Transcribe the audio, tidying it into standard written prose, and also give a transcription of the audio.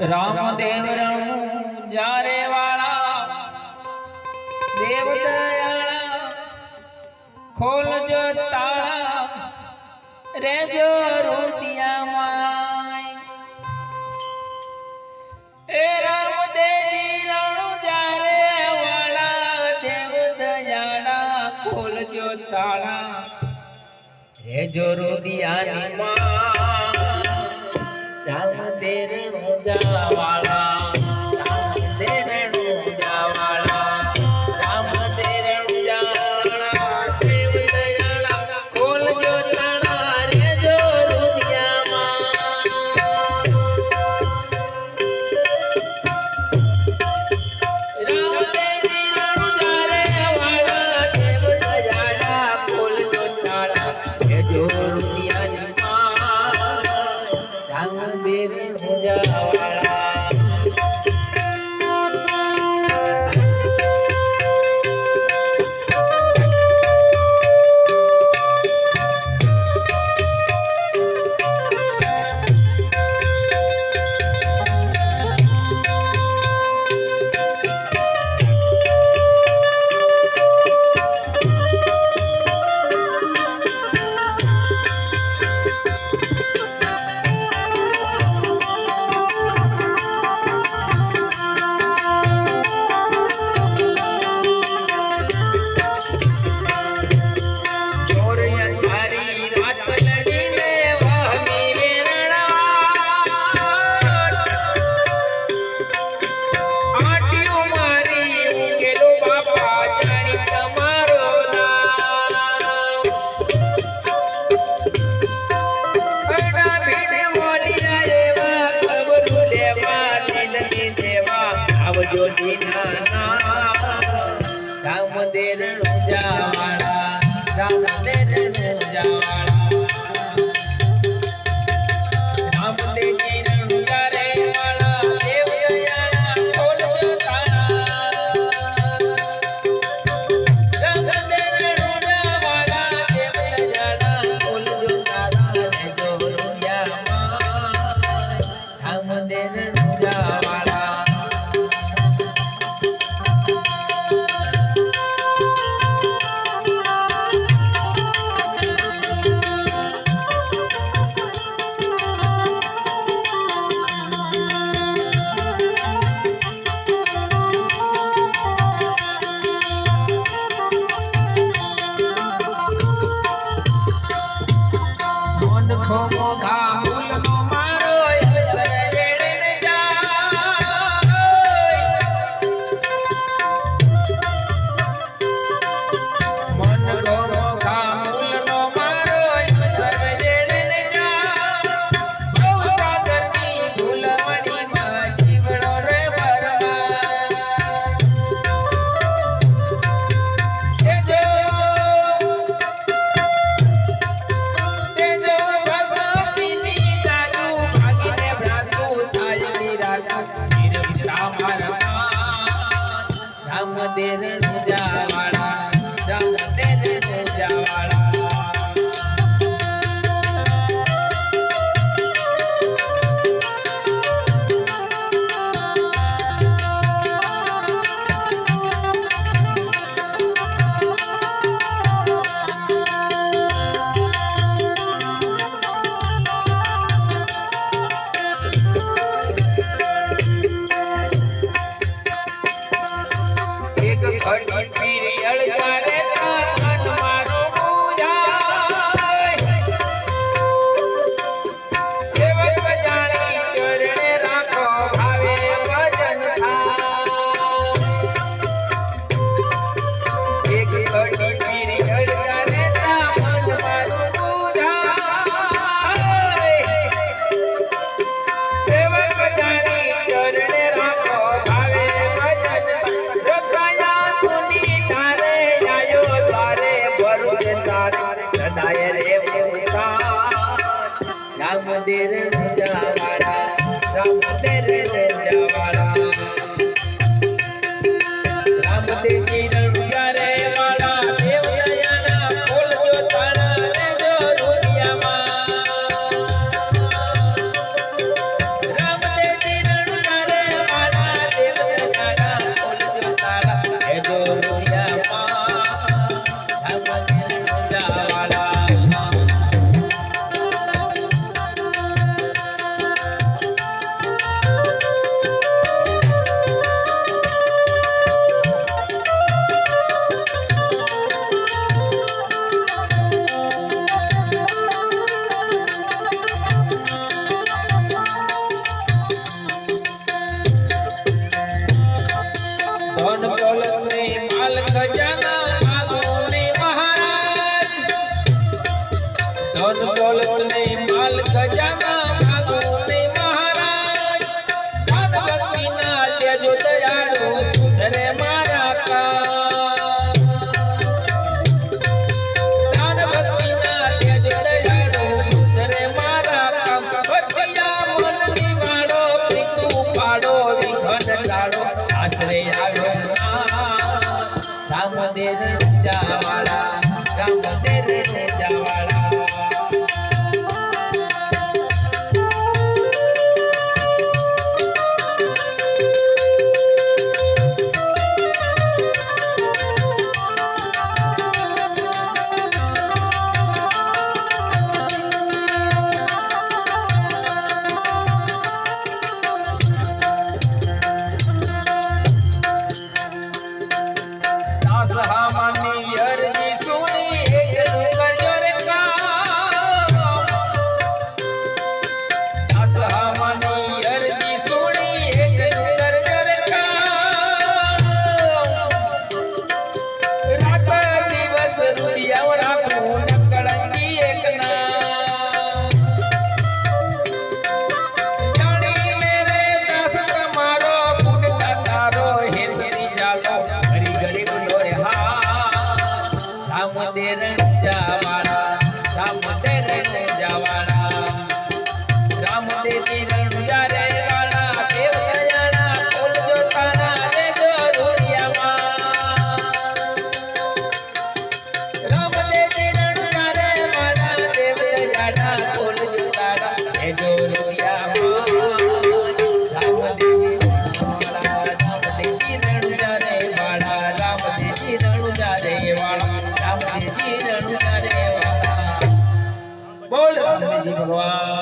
રામદેવ રણુ જારે વાળા દેવ દયાળા ખોલજો તાળા રેજો રૂપિયા માય એ રામદેવજી રણુ જારે વાળા દેવ દયાળા ખોલજો તાળા રેજો રૂપિયાની માય રામદેવ રણુ જાવાળા રામદેવ રણુ જાવાળા રામદેવ રણુ જાવાળા રામદેવજી રણુ જારે વાળા દેવ દયાળા ખોલજો તાળા રામદેવ રણુ જાવાળા દેવ દયાળા ખોલજો તાળા રેજો રૂપિયા રામદેવ રણુ જાવાળા ખોમો ઘા મૂલનો મારો અવસર વેળને જાય મન ખોમો ઘા મૂલનો મારો અવસર વેળને જાય બહુ સાગરની ભૂલવણીમાં જીવડો રે રામદેવ રણુ જાવાળા રામદેવ રણુ જાવાળા ઘડી પીરી અળગારે મન મારો પૂજાય સેવક જાણી ચરણે રાખો ભાવે ભજન થાય એક ઘડી પીરી અળગારે મન મારો પૂજાય સેવક જાણી ચરણે રાખો ભાવે ભજન સદાય રે રામદેવ રણુ જાવાળા રામદેવ રણુ જાવાળા રામદેવજી રણુ જારે વાળા દેવ દયાળા ખોલજો તાળા રેજો રૂપિયામાં રામદેવજી રણુ રે આવ્યો રામદેવ જાવાળા રામદેવ જાવાળા બોલ રામદેવજી ભગવાન